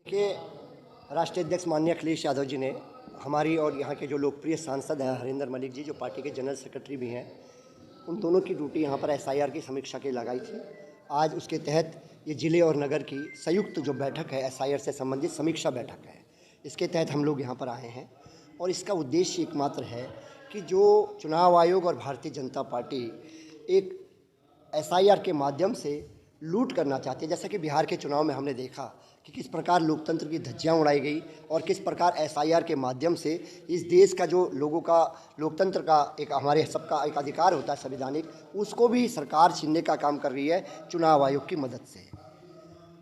के राष्ट्रीय अध्यक्ष माननीय अखिलेश यादव जी ने हमारी और यहाँ के जो लोकप्रिय सांसद हैं हरिंदर मलिक जी, जो पार्टी के जनरल सेक्रेटरी भी हैं, उन दोनों की ड्यूटी यहाँ पर एसआईआर की समीक्षा के लगाई थी। आज उसके तहत ये जिले और नगर की संयुक्त जो बैठक है, एसआईआर से संबंधित समीक्षा बैठक है, इसके तहत हम लोग यहाँ पर आए हैं। और इसका उद्देश्य एकमात्र है कि जो चुनाव आयोग और भारतीय जनता पार्टी एक एसआईआर के माध्यम से लूट करना चाहती है। जैसा कि बिहार के चुनाव में हमने देखा कि किस प्रकार लोकतंत्र की धज्जियां उड़ाई गई और किस प्रकार एसआईआर के माध्यम से इस देश का जो लोगों का लोकतंत्र का एक हमारे सबका एक अधिकार होता है संवैधानिक, उसको भी सरकार छीनने का काम कर रही है चुनाव आयोग की मदद से।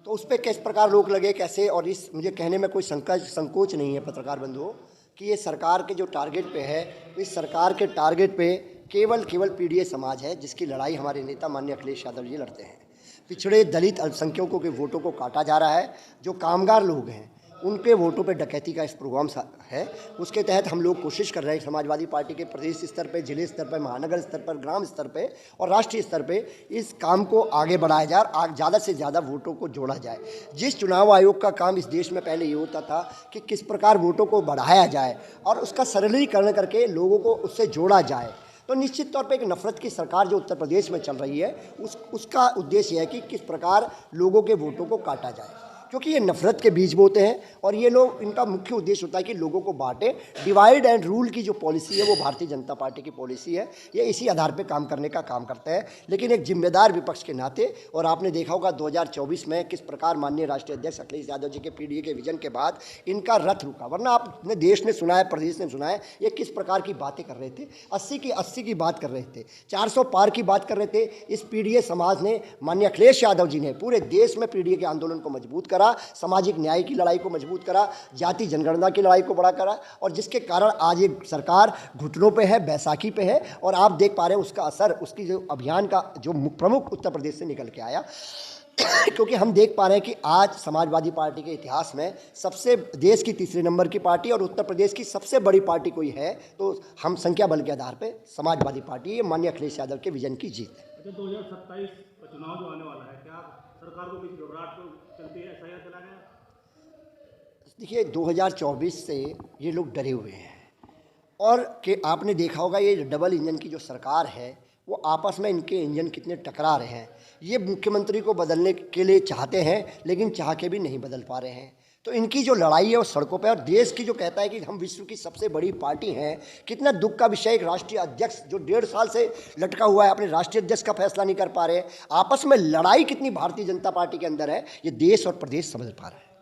तो उस पर किस प्रकार रोक लगे, कैसे, और इस मुझे कहने में कोई संकोच नहीं है पत्रकार बंधुओं कि ये सरकार के जो टारगेट पे है, इस सरकार के टारगेट पे केवल पीडीए समाज है जिसकी लड़ाई हमारे नेता माननीय अखिलेश यादव जी लड़ते हैं। पिछड़े दलित अल्पसंख्यकों के वोटों को काटा जा रहा है। जो कामगार लोग हैं उनके वोटों पे डकैती का इस प्रोग्राम है। उसके तहत हम लोग कोशिश कर रहे हैं समाजवादी पार्टी के प्रदेश स्तर पे, जिले स्तर पे, महानगर स्तर पर, ग्राम स्तर पे और राष्ट्रीय स्तर पे इस काम को आगे बढ़ाया जाए और ज़्यादा से ज़्यादा वोटों को जोड़ा जाए। जिस चुनाव आयोग का काम इस देश में पहले ये होता था कि किस प्रकार वोटों को बढ़ाया जाए और उसका सरलीकरण करके लोगों को उससे जोड़ा जाए, तो निश्चित तौर पे एक नफरत की सरकार जो उत्तर प्रदेश में चल रही है उसका उद्देश्य है कि किस प्रकार लोगों के वोटों को काटा जाए, क्योंकि ये नफरत के बीज बोते हैं और ये लोग, इनका मुख्य उद्देश्य होता है कि लोगों को बांटे। डिवाइड एंड रूल की जो पॉलिसी है वो भारतीय जनता पार्टी की पॉलिसी है। ये इसी आधार पे काम करने का काम करते हैं। लेकिन एक जिम्मेदार विपक्ष के नाते, और आपने देखा होगा 2024 में किस प्रकार माननीय राष्ट्रीय अध्यक्ष अखिलेश यादव जी के पीडीए के विजन के बाद इनका रथ रुका, वरना आपने देश ने सुना है, प्रदेश ने सुना है, ये किस प्रकार की बातें कर रहे थे। 80 की बात कर रहे थे, 400 पार की बात कर रहे थे। इस पीडीए समाज ने, माननीय अखिलेश यादव जी ने पूरे देश में पीडीए के आंदोलन को मजबूत करा, सामाजिक न्याय की लड़ाई को मजबूत करा, जाति जनगणना की लड़ाई को बड़ा करा, और जिसके कारण आज ये सरकार घुटनों पे है, बैसाखी पे है। और आप देख पा रहे हैं उसका असर, उसकी जो अभियान का जो प्रमुख उत्तर प्रदेश से निकल के आया क्योंकि हम देख पा रहे हैं कि आज समाजवादी पार्टी के इतिहास में सबसे, देश की तीसरे नंबर की पार्टी और उत्तर प्रदेश की सबसे बड़ी पार्टी कोई है तो हम संख्या बल के आधार पे समाजवादी पार्टी, ये माननीय अखिलेश यादव के विजन की जीत है। 2027 चुनाव जो आने वाला है, क्या सरकार को किसी घबराहट चलती है, एसआईआर चला गया? देखिए 2024 से ये लोग डरे हुए हैं और कि आपने देखा होगा ये डबल इंजन की जो सरकार है वो आपस में इनके इंजन कितने टकरा रहे हैं। ये मुख्यमंत्री को बदलने के लिए चाहते हैं लेकिन चाह के भी नहीं बदल पा रहे हैं। तो इनकी जो लड़ाई है वो सड़कों पे, और देश की जो कहता है कि हम विश्व की सबसे बड़ी पार्टी हैं, कितना दुख का विषय। एक राष्ट्रीय अध्यक्ष जो 1.5 साल से लटका हुआ है, अपने राष्ट्रीय अध्यक्ष का फैसला नहीं कर पा रहे, आपस में लड़ाई कितनी भारतीय जनता पार्टी के अंदर है, ये देश और प्रदेश समझ पा रहा है।